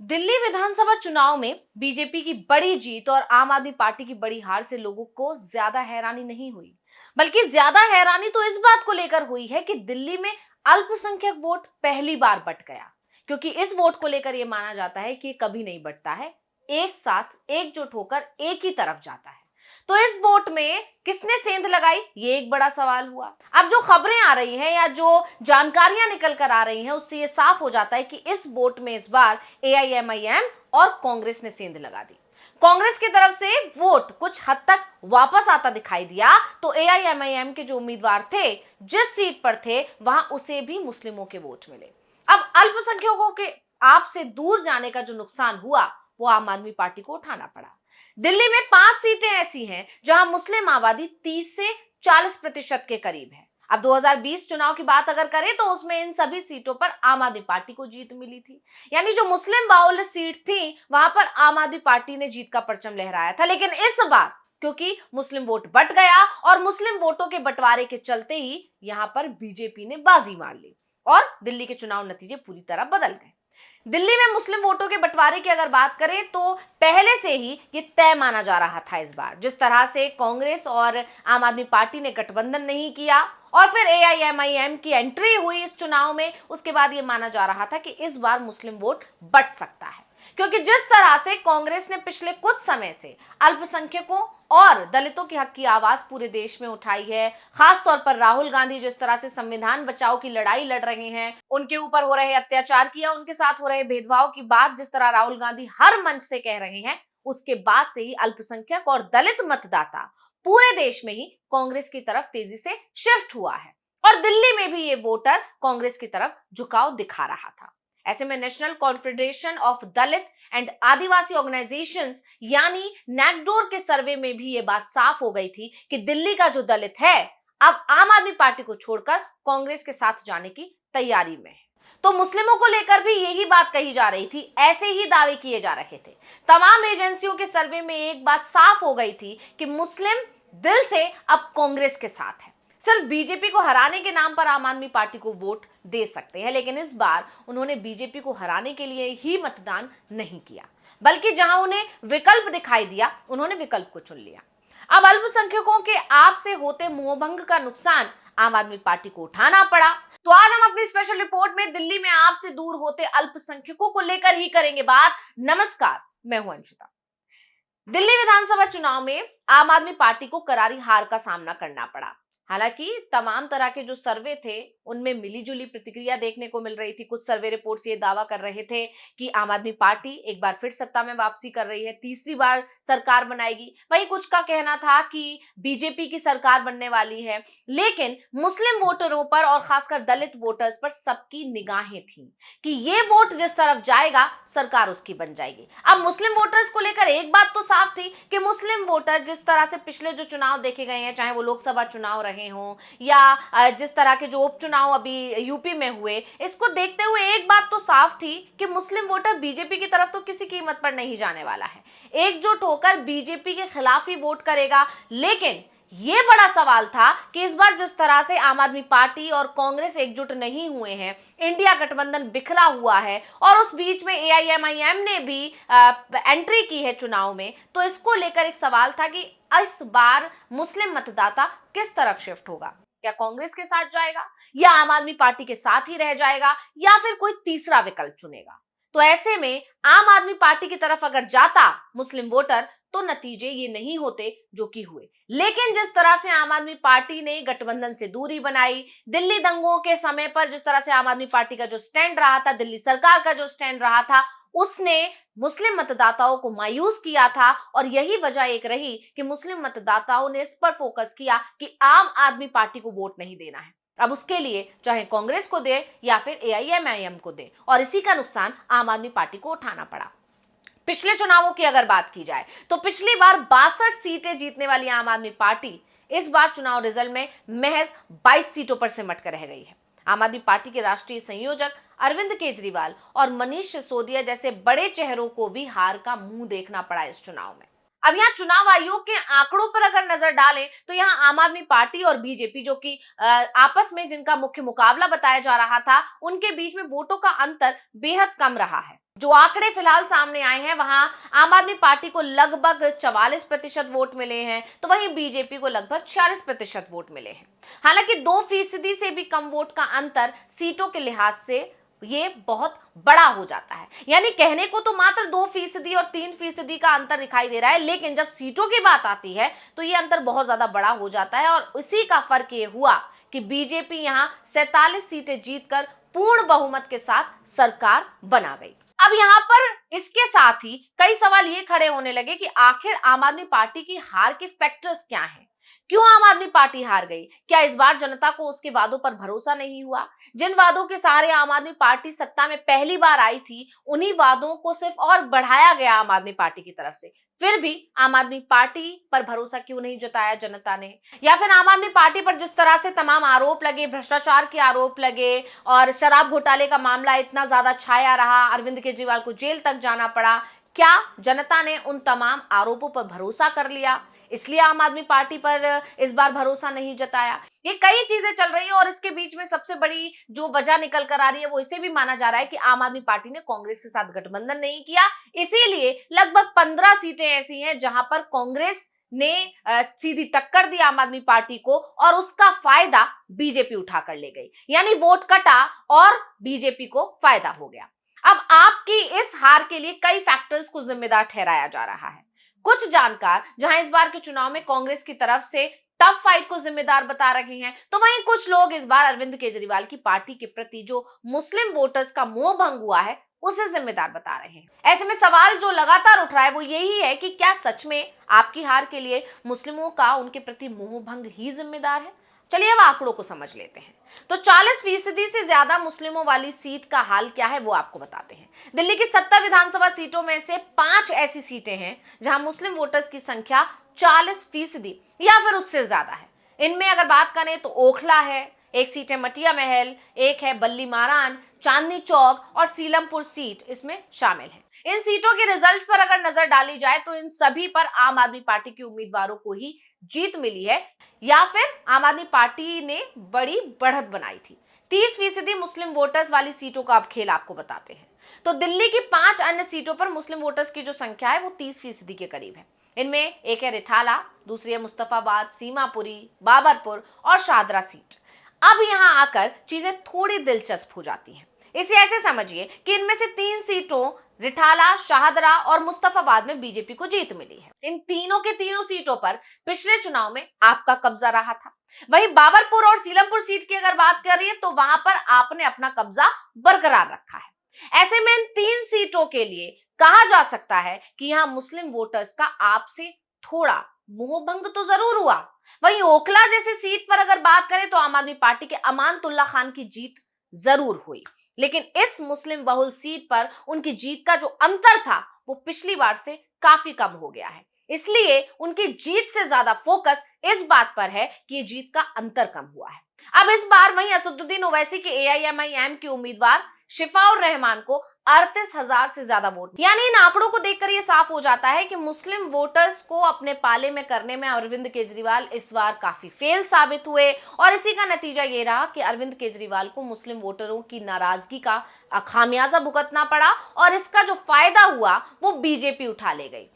दिल्ली विधानसभा चुनाव में बीजेपी की बड़ी जीत और आम आदमी पार्टी की बड़ी हार से लोगों को ज्यादा हैरानी नहीं हुई, बल्कि ज्यादा हैरानी तो इस बात को लेकर हुई है कि दिल्ली में अल्पसंख्यक वोट पहली बार बंट गया। क्योंकि इस वोट को लेकर यह माना जाता है कि ये कभी नहीं बंटता है, एक साथ एकजुट होकर एक ही तरफ जाता है। तो इस वोट में किसने सेंध लगाई, ये एक बड़ा सवाल हुआ। अब जो खबरें आ रही हैं या जो जानकारियां निकल कर आ रही हैं, उससे ये साफ हो जाता है कि इस वोट में इस बार एआईएमआईएम और कांग्रेस ने सेंध लगा दी। कांग्रेस की तरफ से वोट कुछ हद तक वापस आता दिखाई दिया, तो एआईएमआईएम के जो उम्मीदवार थे, जिस सीट पर थे, वहां उसे भी मुस्लिमों के वोट मिले। अब अल्पसंख्यकों के आपसे दूर जाने का जो नुकसान हुआ, वो आम आदमी पार्टी को उठाना पड़ा। दिल्ली में 5 सीटें ऐसी हैं जहां मुस्लिम आबादी 30 से 40% के करीब है। अब 2020 चुनाव की बात अगर करें तो उसमें इन सभी सीटों पर आम आदमी पार्टी को जीत मिली थी। यानी जो मुस्लिम बाहुल्य सीट थी, वहां पर आम आदमी पार्टी ने जीत का परचम लहराया था। लेकिन इस बार क्योंकि मुस्लिम वोट बंट गया और मुस्लिम वोटों के बंटवारे के चलते ही यहां पर बीजेपी ने बाजी मार ली और दिल्ली के चुनाव नतीजे पूरी तरह बदल गए। दिल्ली में मुस्लिम वोटों के बंटवारे की अगर बात करें तो पहले से ही ये तय माना जा रहा था। इस बार जिस तरह से कांग्रेस और आम आदमी पार्टी ने गठबंधन नहीं किया और फिर एआईएमआईएम की एंट्री हुई इस चुनाव में, उसके बाद ये माना जा रहा था कि इस बार मुस्लिम वोट बंट सकता है। क्योंकि जिस तरह से कांग्रेस ने पिछले कुछ समय से अल्पसंख्यकों और दलितों के हक की आवाज पूरे देश में उठाई है, खासतौर पर राहुल गांधी जिस तरह से संविधान बचाओ की लड़ाई लड़ रहे हैं, उनके ऊपर हो रहे अत्याचार की या उनके साथ हो रहे भेदभाव की बात जिस तरह राहुल गांधी हर मंच से कह रहे हैं, उसके बाद से ही अल्पसंख्यक और दलित मतदाता पूरे देश में ही कांग्रेस की तरफ तेजी से शिफ्ट हुआ है और दिल्ली में भी ये वोटर कांग्रेस की तरफ झुकाव दिखा रहा था। ऐसे में national confederation of Dalit and Adivasi organisations यानी नैकडोर के सर्वे में भी ये बात साफ हो गई थी कि दिल्ली का जो दलित है अब आम आदमी पार्टी को छोड़कर कांग्रेस के साथ जाने की तैयारी में है। तो मुस्लिमों को लेकर भी यही बात कही जा रही थी, ऐसे ही दावे किए जा रहे थे। तमाम एजेंसियों के सर्वे में एक बात साफ हो गई थी कि मुस्लिम दिल से अब कांग्रेस के साथ है। सिर्फ बीजेपी को हराने के नाम पर आम आदमी पार्टी को वोट दे सकते हैं, लेकिन इस बार उन्होंने बीजेपी को हराने के लिए ही मतदान नहीं किया, बल्कि जहां उन्हें विकल्प दिखाई दिया, उन्होंने विकल्प को चुन लिया। अब अल्पसंख्यकों के आप से होते मोहभंग का नुकसान आम आदमी पार्टी को उठाना पड़ा। तो आज हम अपनी स्पेशल रिपोर्ट में दिल्ली में आपसे दूर होते अल्पसंख्यकों को लेकर ही करेंगे बात। नमस्कार, मैं हूं अंशिता। दिल्ली विधानसभा चुनाव में आम आदमी पार्टी को करारी हार का सामना करना पड़ा। हालांकि तमाम तरह के जो सर्वे थे उनमें मिलीजुली प्रतिक्रिया देखने को मिल रही थी। कुछ सर्वे रिपोर्ट्स ये दावा कर रहे थे कि आम आदमी पार्टी एक बार फिर सत्ता में वापसी कर रही है, तीसरी बार सरकार बनाएगी। वहीं कुछ का कहना था कि बीजेपी की सरकार बनने वाली है। लेकिन मुस्लिम वोटरों पर और खासकर दलित वोटर्स पर सबकी निगाहें थी कि ये वोट जिस तरफ जाएगा सरकार उसकी बन जाएगी। अब मुस्लिम वोटर्स को लेकर एक बात तो साफ थी कि मुस्लिम वोटर जिस तरह से पिछले जो चुनाव देखे गए हैं, चाहे वो लोकसभा चुनाव रहे हों या जिस तरह के जो उपचुनाव अभी यूपी में हुए, इसको देखते हुए एक बात तो साफ थी कि मुस्लिम वोटर बीजेपी की तरफ तो किसी कीमत पर नहीं जाने वाला है, एकजुट होकर बीजेपी के खिलाफ ही वोट करेगा। लेकिन ये बड़ा सवाल था कि इस बार जिस तरह से आम आदमी पार्टी और कांग्रेस एकजुट नहीं हुए हैं, इंडिया गठबंधन बिखरा हुआ है और उस बीच में एआईएमआईएम ने भी एंट्री की है चुनाव में, तो इसको लेकर एक सवाल था कि इस बार मुस्लिम मतदाता किस तरफ शिफ्ट होगा। क्या कांग्रेस के साथ जाएगा या आम आदमी पार्टी के साथ ही रह जाएगा या फिर कोई तीसरा विकल्प चुनेगा। तो ऐसे में आम आदमी पार्टी की तरफ अगर जाता मुस्लिम वोटर तो नतीजे ये नहीं होते जो कि हुए। लेकिन जिस तरह से आम आदमी पार्टी ने गठबंधन से दूरी बनाई, दिल्ली दंगों के समय पर जिस तरह से आम आदमी पार्टी का जो स्टैंड रहा था, दिल्ली सरकार का जो स्टैंड रहा था, उसने मुस्लिम मतदाताओं को मायूस किया था और यही वजह एक रही कि मुस्लिम मतदाताओं ने इस पर फोकस किया कि आम आदमी पार्टी को वोट नहीं देना है। अब उसके लिए चाहे कांग्रेस को दे या फिर एआईएमआईएम को दे, और इसी का नुकसान आम आदमी पार्टी को उठाना पड़ा। पिछले चुनावों की अगर बात की जाए तो पिछली बार 62 सीटें जीतने वाली आम आदमी पार्टी इस बार चुनाव रिजल्ट में महज 22 सीटों पर सिमट कर रह गई है। आम आदमी पार्टी के राष्ट्रीय संयोजक अरविंद केजरीवाल और मनीष सिसोदिया जैसे बड़े चेहरों को भी हार का मुंह देखना पड़ा इस चुनाव में। अब यहाँ चुनाव आयोग के आंकड़ों पर अगर नजर डालें तो यहाँ आम आदमी पार्टी और बीजेपी जो कि आपस में जिनका मुख्य मुकाबला बताया जा रहा था, उनके बीच में वोटों का अंतर बेहद कम रहा है। जो आंकड़े फिलहाल सामने आए हैं वहां आम आदमी पार्टी को लगभग 44% वोट मिले हैं, तो वहीं बीजेपी को लगभग 46% वोट मिले हैं। हालांकि 2% से भी कम वोट का अंतर सीटों के लिहाज से ये बहुत बड़ा हो जाता है। यानी कहने को तो मात्र 2% और 3% का अंतर दिखाई दे रहा है, लेकिन जब सीटों की बात आती है तो ये अंतर बहुत ज्यादा बड़ा हो जाता है। और इसी का फर्क ये हुआ कि बीजेपी यहां 47 सीटें जीतकर पूर्ण बहुमत के साथ सरकार बना गई। अब यहाँ पर इसके साथ ही कई सवाल ये खड़े होने लगे कि आखिर आम आदमी पार्टी की हार के फैक्टर्स क्या हैं? क्यों आम आदमी पार्टी हार गई? क्या इस बार जनता को उसके वादों पर भरोसा नहीं हुआ? जिन वादों के सहारे आम आदमी पार्टी सत्ता में पहली बार आई थी, उन्हीं वादों को सिर्फ और बढ़ाया गया आम आदमी पार्टी की तरफ से। फिर भी आम आदमी पार्टी पर भरोसा क्यों नहीं जताया जनता ने? या फिर आम आदमी पार्टी पर जिस तरह से तमाम आरोप लगे, भ्रष्टाचार के आरोप लगे और शराब घोटाले का मामला इतना ज्यादा छाया रहा, अरविंद केजरीवाल को जेल तक जाना पड़ा, क्या जनता ने उन तमाम आरोपों पर भरोसा कर लिया, इसलिए आम आदमी पार्टी पर इस बार भरोसा नहीं जताया? ये कई चीजें चल रही है और इसके बीच में सबसे बड़ी जो वजह निकल कर आ रही है वो इसे भी माना जा रहा है कि आम आदमी पार्टी ने कांग्रेस के साथ गठबंधन नहीं किया, इसीलिए लगभग 15 सीटें ऐसी हैं जहां पर कांग्रेस ने सीधी टक्कर दी आम आदमी पार्टी को और उसका फायदा बीजेपी उठा कर ले गई। यानी वोट कटा और बीजेपी को फायदा हो गया। अब आपकी इस हार के लिए कई फैक्टर्स को जिम्मेदार ठहराया जा रहा है। कुछ जानकार जहां इस बार के चुनाव में कांग्रेस की तरफ से टफ फाइट को जिम्मेदार बता रहे हैं, तो वहीं कुछ लोग इस बार अरविंद केजरीवाल की पार्टी के प्रति जो मुस्लिम वोटर्स का मोह भंग हुआ है उसे जिम्मेदार बता रहे हैं। ऐसे में सवाल जो लगातार उठ रहा है वो यही है कि क्या सच में आपकी हार के लिए मुस्लिमों का उनके प्रति मोह भंग ही जिम्मेदार है? चलिए अब आंकड़ों को समझ लेते हैं। तो 40% से ज्यादा मुस्लिमों वाली सीट का हाल क्या है वो आपको बताते हैं। दिल्ली की 70 विधानसभा सीटों में से 5 ऐसी सीटें हैं जहां मुस्लिम वोटर्स की संख्या 40% या फिर उससे ज्यादा है। इनमें अगर बात करें तो ओखला है, एक सीट है मटिया महल, एक है बल्ली मारान, चांदनी चौक और सीलमपुर सीट इसमें शामिल है। इन सीटों के रिजल्ट्स पर अगर नजर डाली जाए तो इन सभी पर आम आदमी पार्टी के उम्मीदवारों को ही जीत मिली है या फिर आम आदमी पार्टी ने बड़ी बढ़त बनाई थी। 30% मुस्लिम वोटर्स वाली सीटों का अब खेल आपको बताते हैं। तो दिल्ली की 5 अन्य सीटों पर मुस्लिम वोटर्स की जो संख्या है वो 30% के करीब है। इनमें एक है रिठाला, दूसरी है मुस्तफाबाद, सीमापुरी, बाबरपुर और शाहदरा सीट। अब यहां आकर चीजें थोड़ी दिलचस्प हो जाती हैं। इसे ऐसे समझिए कि इनमें से 3 सीटों रिठाला, शाहदरा और मुस्तफाबाद में बीजेपी को जीत मिली है। इन तीनों के तीनों सीटों पर पिछले चुनाव में आपका कब्जा रहा था। वहीं बाबरपुर और सीलमपुर सीट की अगर बात करें तो वहां पर आपने अपना कब्जा बरकरार रखा है। ऐसे में इन 3 सीटों के लिए कहा जा सकता है कि यहां मुस्लिम वोटर्स का आपसे थोड़ा मोहभंग तो जरूर हुआ। वहीं ओखला जैसी सीट पर अगर बात करें तो आम आदमी पार्टी के अमानतुल्लाह खान की जीत जरूर हुई, लेकिन इस मुस्लिम बहुल सीट पर उनकी जीत का जो अंतर था वो पिछली बार से काफी कम हो गया है। इसलिए उनकी जीत से ज्यादा फोकस इस बात पर है कि ये जीत का अंतर कम हुआ है। अब इस बार वहीं असदुद्दीन ओवैसी के AIMIM के उम्मीदवार शिफाउर रहमान को 38,000 से ज्यादा वोट, यानी इन आंकड़ों को देखकर यह साफ हो जाता है कि मुस्लिम वोटर्स को अपने पाले में करने में अरविंद केजरीवाल इस बार काफी फेल साबित हुए और इसी का नतीजा ये रहा कि अरविंद केजरीवाल को मुस्लिम वोटरों की नाराजगी का खामियाजा भुगतना पड़ा और इसका जो फायदा हुआ वो बीजेपी उठा ले गई।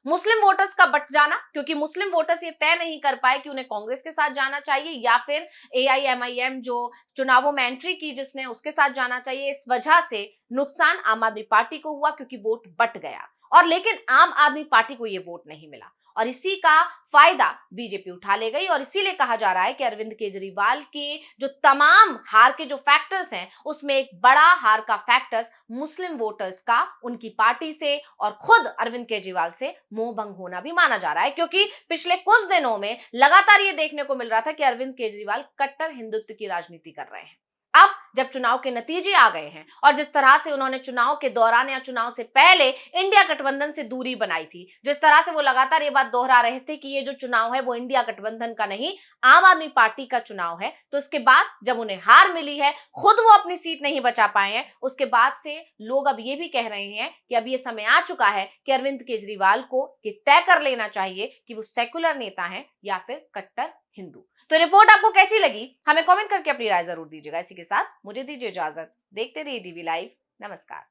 मुस्लिम वोटर्स का बट जाना, क्योंकि मुस्लिम वोटर्स ये तय नहीं कर पाए कि उन्हें कांग्रेस के साथ जाना चाहिए या फिर AIMIM जो चुनावों में एंट्री की जिसने उसके साथ जाना चाहिए, इस वजह से नुकसान आम आदमी पार्टी को हुआ क्योंकि वोट बट गया और लेकिन आम आदमी पार्टी को ये वोट नहीं मिला और इसी का फायदा बीजेपी उठा ले गई। और इसीलिए कहा जा रहा है कि अरविंद केजरीवाल के जो तमाम हार के जो फैक्टर्स हैं उसमें एक बड़ा हार का फैक्टर्स मुस्लिम वोटर्स का उनकी पार्टी से और खुद अरविंद केजरीवाल से मोहभंग होना भी माना जा रहा है, क्योंकि पिछले कुछ दिनों में लगातार ये देखने को मिल रहा था कि अरविंद केजरीवाल कट्टर हिंदुत्व की राजनीति कर रहे हैं। अब जब चुनाव के नतीजे आ गए हैं और जिस तरह से उन्होंने चुनाव के दौरान या चुनाव से पहले इंडिया गठबंधन से दूरी बनाई थी, जिस तरह से वो लगातार ये बात दोहरा रहे थे कि ये जो चुनाव है वो इंडिया गठबंधन का नहीं आम आदमी पार्टी का चुनाव है, तो इसके बाद जब उन्हें हार मिली है, खुद वो अपनी सीट नहीं बचा पाए हैं, उसके बाद से लोग अब ये भी कह रहे हैं कि अब ये समय आ चुका है कि अरविंद केजरीवाल को ये तय कर लेना चाहिए कि वो सेकुलर नेता हैं या फिर कट्टर हिंदू। तो रिपोर्ट आपको कैसी लगी हमें कमेंट करके अपनी राय जरूर दीजिएगा। इसी के साथ मुझे दीजिए इजाजत। देखते रहिए DV लाइव। नमस्कार।